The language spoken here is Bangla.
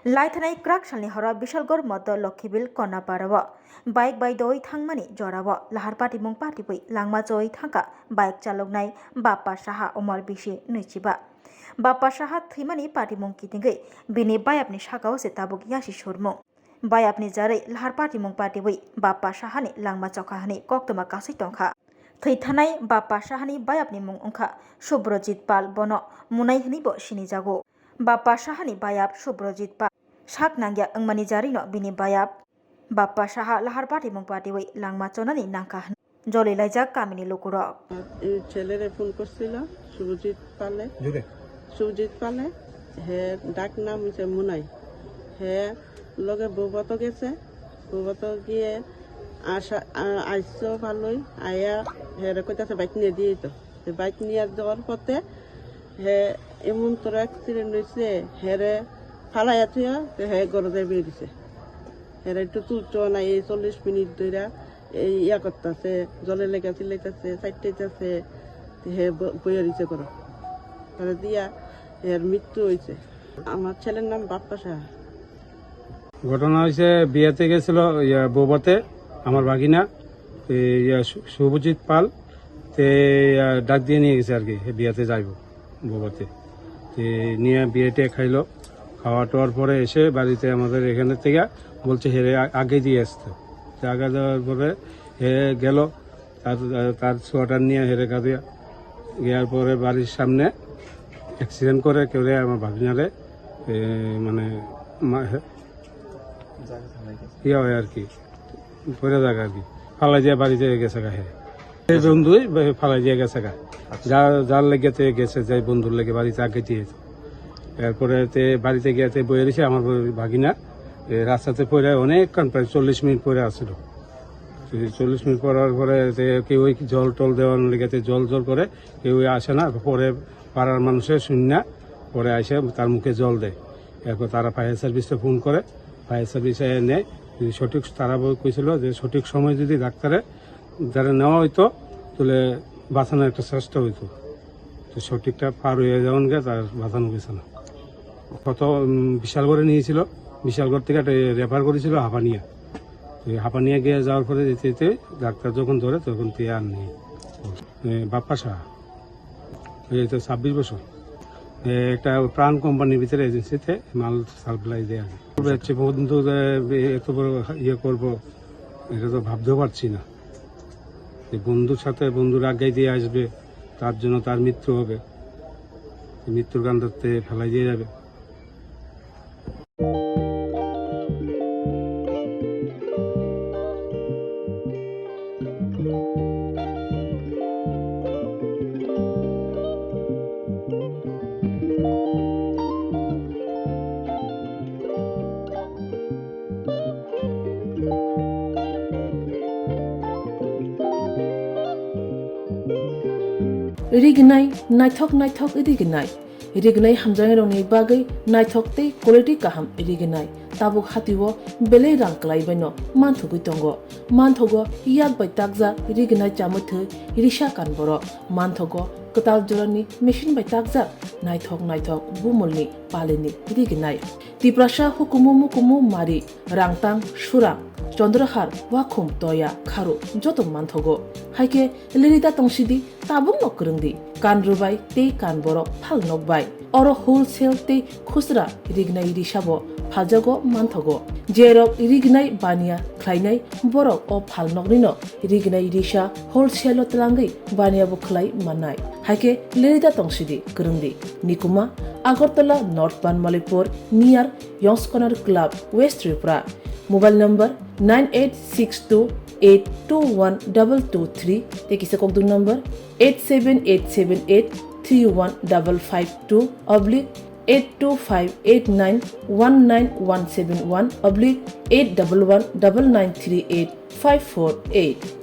लाइथानाय क्राक सालनि हरा बिशालगढ़ मध्य लक्ष्मीबिल कनापाराव बाइक बाय दई थांमानि जराव लाहार पाटिमुं पाटिबै लांमा जयै थांका बाइक चालकनाय बाप्पा साहा उमर बिसि नैजिबा बाप्पा साहा थैमानि पाटिमुं कितिंगै बिनि बायाबनि सागाव से ताबुक यासि सुरमुं बायाबनि जारै लाहार पाटिमुं पाटिबै बाप्पा साहानि लांमा चौकाहानि कक्तमा कासै टंखा थैथानाय बाप्पा साहानि बायाबनि मुं अंखा सुब्रजित पाल बन मुनाय हनिबो सिनिजागौ बाप्पा साहानि बायाब सुब्रजित पाल साक नांगिया अंमानि जारिनो बिनि बायाब बाप्पा साहा लाहार पाटिमुं पाटिबै लांमा चौनानि नांका जले लाइजाक कामिनी लोकुरक ছেলেরে ফোন করছিল সুজিত পালে হে ডাক নাম হচ্ছে মুনাই হে লগে বৌবাত গেছে বৌবাত গিয়ে আইসো ভালোই আয়া হেরে কইতাছে বাইক নিয়ে দিয়ে তো বাইক নিয়ে যাওয়ার পথে হে এমন তোর অ্যাক্সিডেন্ট হয়েছে হেরে ফালাইয়া থুয়া হে গরজে বেরিয়ে দিছে হেরে একটু তুলছো না এই 40 মিনিট ধরে এই ইয়া করতেছে জলে লেগে চিল্লাইতেছে চাইতেছে হে বইয়া দিছে করো তাহলে দিয়া এর মৃত্যু হয়েছে আমার ছেলের নাম বাপ্পা সাহা ঘটনা হয়েছে বিয়েতে গেছিল বৌবাতে আমার ভাগিনা শুভজিৎ পাল তে ডাক দিয়ে নিয়ে গেছে আর কি বিয়েতে যাইব বৌবাতে তে নিয়ে বিয়েতে খাইলো খাওয়া টাওয়ার পরে এসে বাড়িতে আমাদের এখানে থেকে বলছে হেরে আগে দিয়ে আসতে আগে যাওয়ার পরে হে গেল তার সোয়াটার নিয়ে হেরে কাঁদিয়া গিয়ার পরে বাড়ির সামনে অ্যাক্সিডেন্ট করে কেউ আমার ভাগিনারে মানে ইয়া হয় আর কি পরে জায়গা আর কি ফালাই দিয়ে বাড়িতে গেছে গা হে বন্ধুই ফালাই দিয়ে গেছে গা যার লেগেতে গেছে যে বন্ধুর লেগে বাড়িতে আগে দিয়েছে এরপরে বাড়িতে গিয়ে বয়ে দিছে আমার ভাগিনা রাস্তাতে পড়ে অনেকক্ষণ প্রায় 40 মিনিট পরে আসছিল 40 মিনিট পড়ার পরে কেউ জল টল দেওয়ার লেগেতে জল করে কেউ আসে না পরে পাড়ার মানুষের শূন্য পরে আসে তার মুখে জল দেয় এরপর তারা ফায়ার সার্ভিসে ফোন করে ফায়ার সার্ভিসে নেয় সঠিক তারা কইছিল যে সঠিক সময় যদি ডাক্তারে যারা নেওয়া হইতো তাহলে বাঁচানোর একটা চেষ্টা হইতো তো সঠিকটা পার হয়ে যাওয়ান গে তার বাঁচানো গেছে না কত বিশালগড়ে নিয়েছিল বিশালগড় থেকে রেফার করেছিল হাঁপানিয়া গিয়ে যাওয়ার পরে যেতে ডাক্তার যখন ধরে তখন দিয়ে আর নেই বাপ্পা সাহা এই তো 26 বছর একটা প্রাণ কোম্পানির ভিতরে এজেন্সিতে মাল সাপ্লাই দেয় আর বন্ধু এত বড় ইয়ে করবো এটা তো ভাবতেও পারছি না বন্ধুর সাথে বন্ধুর আগে দিয়ে আসবে তার জন্য তার মৃত্যু হবে মৃত্যুর কাণ্ডতে ফেলাই দিয়ে যাবে रिगनाय नायथक रिगनाय हामजांनि बागै नायथकते क्वालिटी काहाम रिगनाय ताबुक हातिव बेले रां क्लाइबायनो मानथुगै दंगो मानथगो याक बाय ताकजा रिगनाय चामथो रिसा कानबरो मानथगो कताल जरानि मेशिन बाय ताकजा नायथक बुमलनि पालेनि रिगनाय तिप्रासा हुकुमु मारि रांतां सुरां चंद्रहार वाखुम तया खारु जतो मानथगो हाइके लिरिदा तंसिदि ताबुक नकरंदि कानरुबाय ते कानबरो फाल नकबाय अरो होलसेल ते खुसरा रिगनाय रिसाबो फालजागो मानथगो जेरक रिगनाय बानिया ख्लायनाय बरक अ फाल नकनिनो रिगनाय रिसा होलसेल तलांगै बानियाबो ख्लाय माननाय हाइके लिरिदा तंसिदि करंदि निकुमा Agartala north Banamalipur near young's corner club west Tripura mobile number 9862821223 তেকিসে ককদুন নম্বর 8787831552 82589191718119938548548